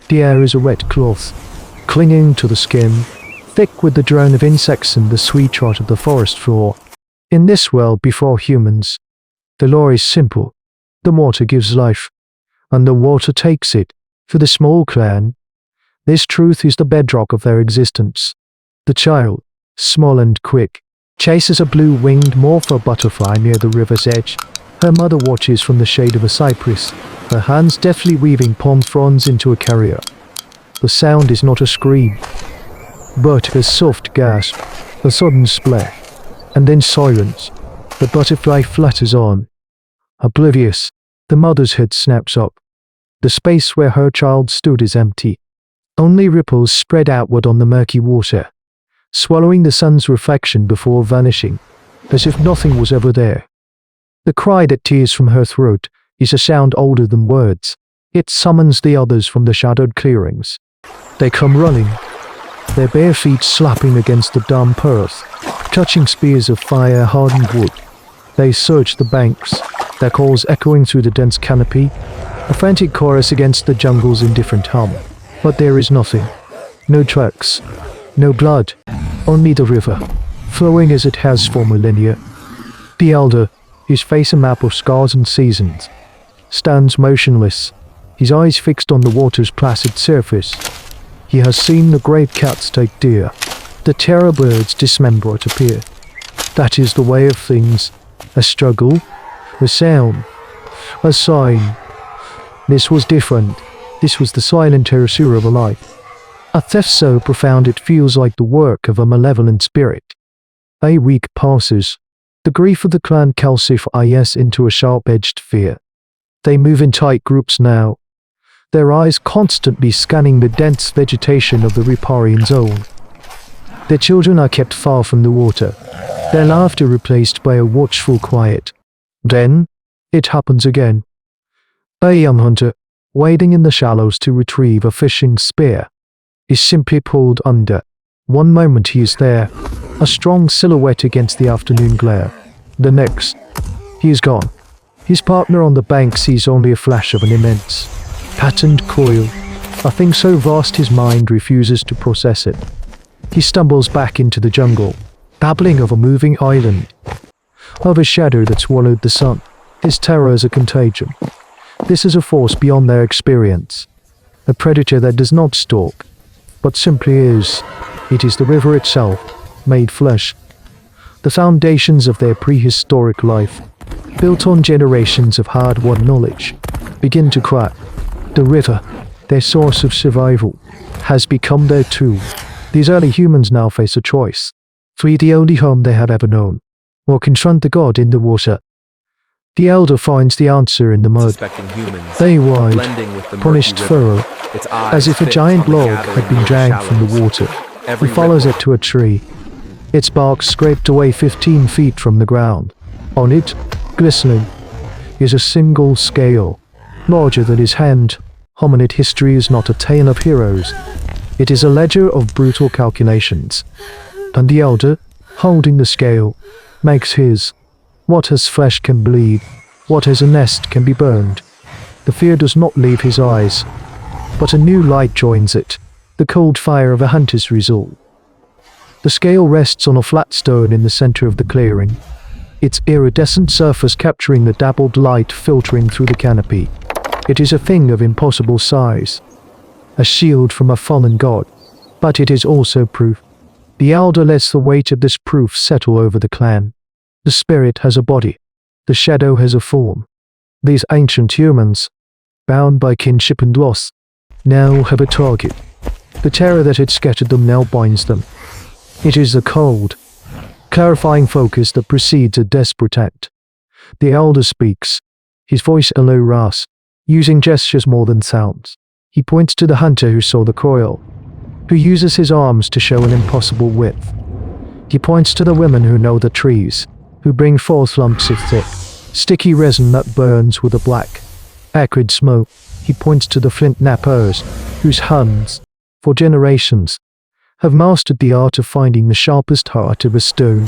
The air is a wet cloth, clinging to the skin, thick with the drone of insects and the sweet rot of the forest floor. In this world before humans, the law is simple. The water gives life, and the water takes it. For the small clan, this truth is the bedrock of their existence. The child, small and quick, chases a blue-winged morpho butterfly near the river's edge. Her mother watches from the shade of a cypress, her hands deftly weaving palm fronds into a carrier. The sound is not a scream, but a soft gasp, a sudden splash, and then silence. The butterfly flutters on. Oblivious, the mother's head snaps up. The space where her child stood is empty. Only ripples spread outward on the murky water, swallowing the sun's reflection before vanishing, as if nothing was ever there. The cry that tears from her throat is a sound older than words. It summons the others from the shadowed clearings. They come running, their bare feet slapping against the damp earth, touching spears of fire-hardened wood. They search the banks, their calls echoing through the dense canopy, a frantic chorus against the jungle's indifferent hum. But there is nothing. No tracks, no blood, only the river, flowing as it has for millennia. The elder, his face a map of scars and seasons, stands motionless, his eyes fixed on the water's placid surface. He has seen the great cats take deer, the terror birds dismember at appear. That is the way of things. A struggle, a sound, a sign. This was different. This was the silent erasure of a life. A theft so profound it feels like the work of a malevolent spirit. A week passes. The grief of the clan calcifies into a sharp-edged fear. They move in tight groups now, their eyes constantly scanning the dense vegetation of the riparian zone. Their children are kept far from the water, their laughter replaced by a watchful quiet. Then, it happens again. A young hunter, wading in the shallows to retrieve a fishing spear, is simply pulled under. One moment he is there, a strong silhouette against the afternoon glare. The next, he is gone. His partner on the bank sees only a flash of an immense, patterned coil, a thing so vast his mind refuses to process it. He stumbles back into the jungle, babbling of a moving island, of a shadow that swallowed the sun. His terror is a contagion. This is a force beyond their experience, a predator that does not stalk, but simply is. It is the river itself, made flesh. The foundations of their prehistoric life, built on generations of hard-won knowledge, begin to crack. The river, their source of survival, has become their tomb. These early humans now face a choice: flee the only home they had ever known, or confront the god in the water. The elder finds the answer in the mud. They wide, polished furrow, as if a giant log had been dragged from the water. He follows it to a tree, its bark scraped away 15 feet from the ground. On it, glistening, is a single scale, larger than his hand. Hominid history is not a tale of heroes. It is a ledger of brutal calculations. And the elder, holding the scale, makes his. What has flesh can bleed, what has a nest can be burned. The fear does not leave his eyes, but a new light joins it, the cold fire of a hunter's resolve. The scale rests on a flat stone in the center of the clearing, its iridescent surface capturing the dappled light filtering through the canopy. It is a thing of impossible size, a shield from a fallen god, but it is also proof. The elder lets the weight of this proof settle over the clan. The spirit has a body, the shadow has a form. These ancient humans, bound by kinship and loss, now have a target. The terror that had scattered them now binds them. It is the cold, clarifying focus that precedes a desperate act. The elder speaks, his voice a low rasp, using gestures more than sounds. He points to the hunter who saw the coil, who uses his arms to show an impossible width. He points to the women who know the trees, who bring forth lumps of thick, sticky resin that burns with a black, acrid smoke. He points to the flint knappers, whose hands, for generations, have mastered the art of finding the sharpest heart of a stone.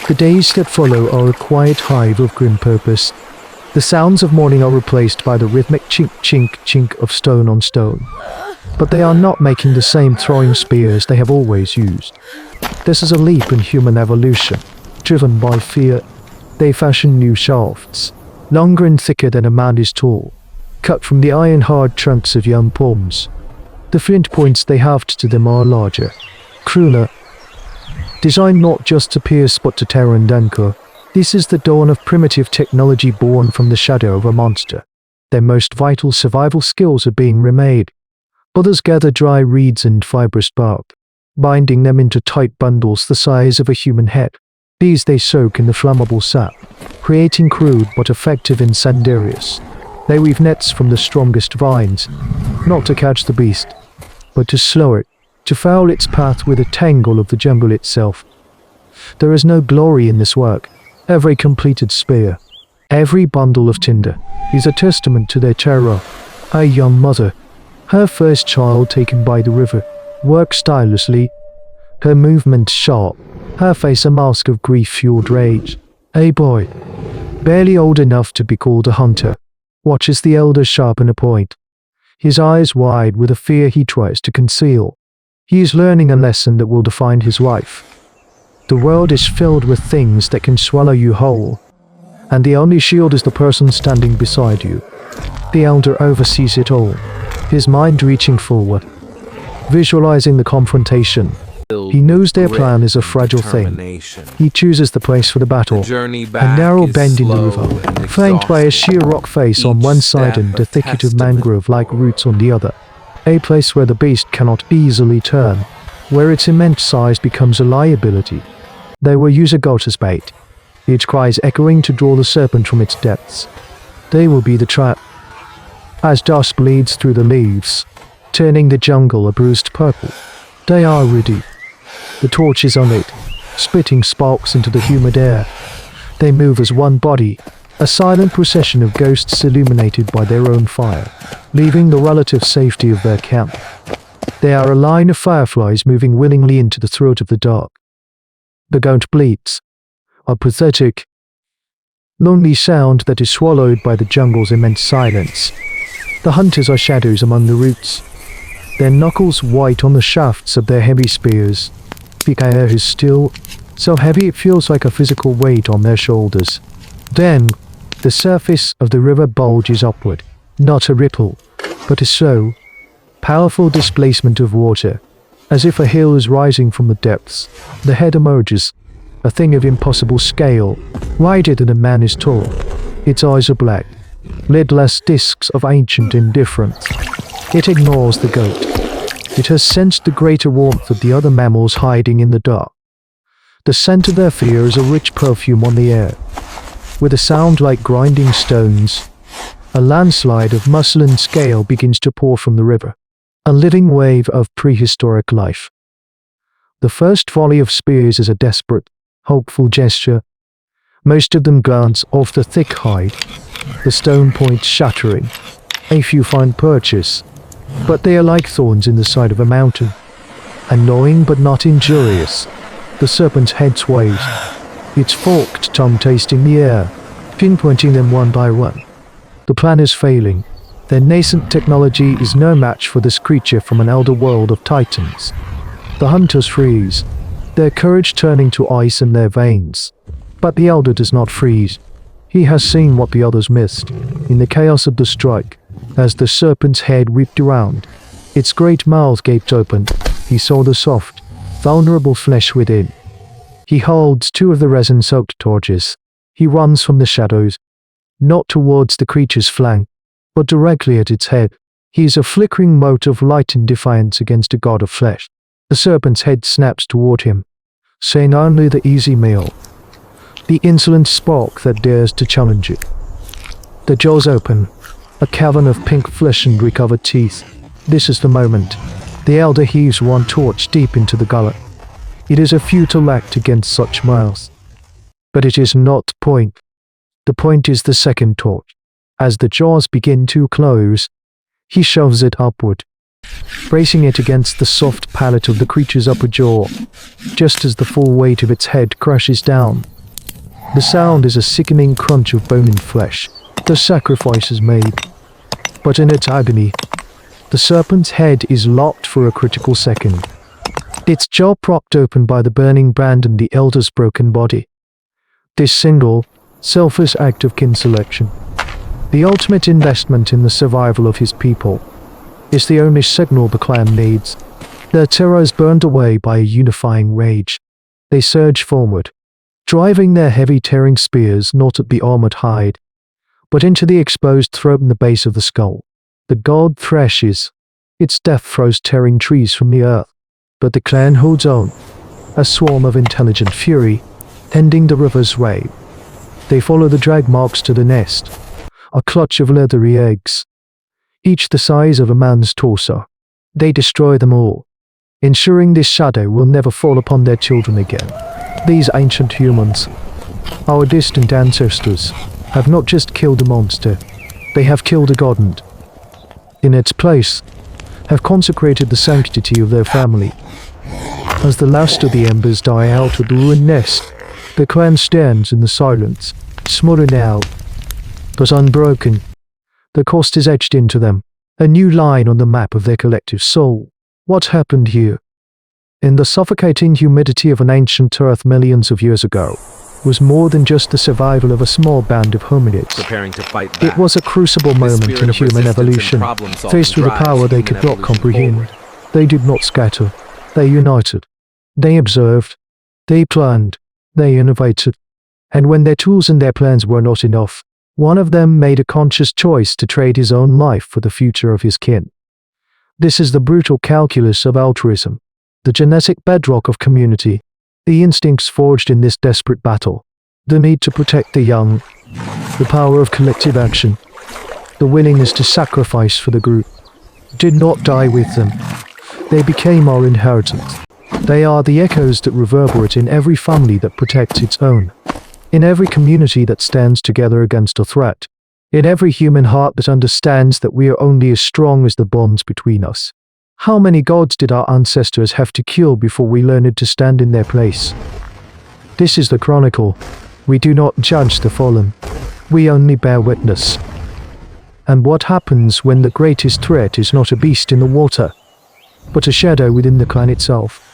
The days that follow are a quiet hive of grim purpose. The sounds of morning are replaced by the rhythmic chink chink chink of stone on stone. But they are not making the same throwing spears they have always used. This is a leap in human evolution. Driven by fear, they fashion new shafts, longer and thicker than a man is tall, cut from the iron-hard trunks of young palms. The flint points they haft to them are larger, crueler, designed not just to pierce but to tear and anchor. This is the dawn of primitive technology born from the shadow of a monster. Their most vital survival skills are being remade. Others gather dry reeds and fibrous bark, binding them into tight bundles the size of a human head. These they soak in the flammable sap, creating crude but effective incendiaries. They weave nets from the strongest vines, not to catch the beast, but to slow it, to foul its path with a tangle of the jungle itself. There is no glory in this work. Every completed spear, every bundle of tinder, is a testament to their terror. A young mother, her first child taken by the river, works tirelessly, her movement sharp, her face a mask of grief-fueled rage. A boy, barely old enough to be called a hunter, watches the elder sharpen a point, his eyes wide with a fear he tries to conceal. He is learning a lesson that will define his life. The world is filled with things that can swallow you whole, and the only shield is the person standing beside you. The elder oversees it all, his mind reaching forward, visualizing the confrontation. He knows their plan is a fragile thing. He chooses the place for the battle, a narrow bend in the river, flanked by a sheer rock face on one side and a thicket of mangrove-like roots on the other. A place where the beast cannot easily turn, where its immense size becomes a liability. They will use a goat as bait, its cries echoing to draw the serpent from its depths. They will be the trap. As dust bleeds through the leaves, turning the jungle a bruised purple, they are ready. The torch is on it, spitting sparks into the humid air. They move as one body, a silent procession of ghosts illuminated by their own fire, leaving the relative safety of their camp. They are a line of fireflies moving willingly into the throat of the dark. The goat bleats, a pathetic, lonely sound that is swallowed by the jungle's immense silence. The hunters are shadows among the roots, their knuckles white on the shafts of their heavy spears. The air is still, so heavy it feels like a physical weight on their shoulders. Then, the surface of the river bulges upward, not a ripple, but a slow, powerful displacement of water. As if a hill is rising from the depths, the head emerges, a thing of impossible scale, wider than a man is tall. Its eyes are black, lidless discs of ancient indifference. It ignores the goat. It has sensed the greater warmth of the other mammals hiding in the dark. The scent of their fear is a rich perfume on the air. With a sound like grinding stones, a landslide of muscle and scale begins to pour from the river. A living wave of prehistoric life. The first volley of spears is a desperate, hopeful gesture. Most of them glance off the thick hide, the stone points shattering. A few find purchase, but they are like thorns in the side of a mountain. Annoying but not injurious. The serpent's head sways, its forked tongue tasting the air, pinpointing them one by one. The plan is failing. Their nascent technology is no match for this creature from an elder world of titans. The hunters freeze, their courage turning to ice in their veins. But the elder does not freeze. He has seen what the others missed. In the chaos of the strike, as the serpent's head whipped around, its great mouth gaped open, he saw the soft, vulnerable flesh within. He holds two of the resin-soaked torches. He runs from the shadows, not towards the creature's flank, but directly at its head. He is a flickering mote of light in defiance against a god of flesh. The serpent's head snaps toward him, saying only the easy meal, the insolent spark that dares to challenge it. The jaws open, a cavern of pink flesh and recovered teeth. This is the moment. The elder heaves one torch deep into the gullet. It is a futile act against such mouths. But it is not the point. The point is the second torch. As the jaws begin to close, he shoves it upward, bracing it against the soft palate of the creature's upper jaw, just as the full weight of its head crashes down. The sound is a sickening crunch of bone and flesh, The sacrifice is made, but in its agony, the serpent's head is locked for a critical second, its jaw propped open by the burning brand and the elder's broken body. This single, selfless act of kin selection, the ultimate investment in the survival of his people, is the only signal the clan needs. Their terror is burned away by a unifying rage. They surge forward, driving their heavy tearing spears not at the armored hide, but into the exposed throat and the base of the skull. The god threshes, its death throws tearing trees from the earth, but the clan holds on, a swarm of intelligent fury, tending the river's wave. They follow the drag marks to the nest, a clutch of leathery eggs, each the size of a man's torso. They destroy them all, ensuring this shadow will never fall upon their children again. These ancient humans, our distant ancestors, have not just killed a monster, they have killed a god and, in its place, have consecrated the sanctity of their family. As the last of the embers die out of the ruined nest, the clan stands in the silence, smothered out, but unbroken. The cost is etched into them, a new line on the map of their collective soul. What happened here, in the suffocating humidity of an ancient earth millions of years ago, was more than just the survival of a small band of hominids. Preparing to fight back. It was a crucible moment in human evolution, faced with a power they could not comprehend. They did not scatter, they united. They observed, they planned, they innovated. And when their tools and their plans were not enough, one of them made a conscious choice to trade his own life for the future of his kin. This is the brutal calculus of altruism, the genetic bedrock of community, the instincts forged in this desperate battle, the need to protect the young, the power of collective action, the willingness to sacrifice for the group. Did not die with them. They became our inheritance. They are the echoes that reverberate in every family that protects its own, in every community that stands together against a threat, in every human heart that understands that we are only as strong as the bonds between us. How many gods did our ancestors have to kill before we learned to stand in their place? This is the chronicle. We do not judge the fallen. We only bear witness. And what happens when the greatest threat is not a beast in the water, but a shadow within the clan itself?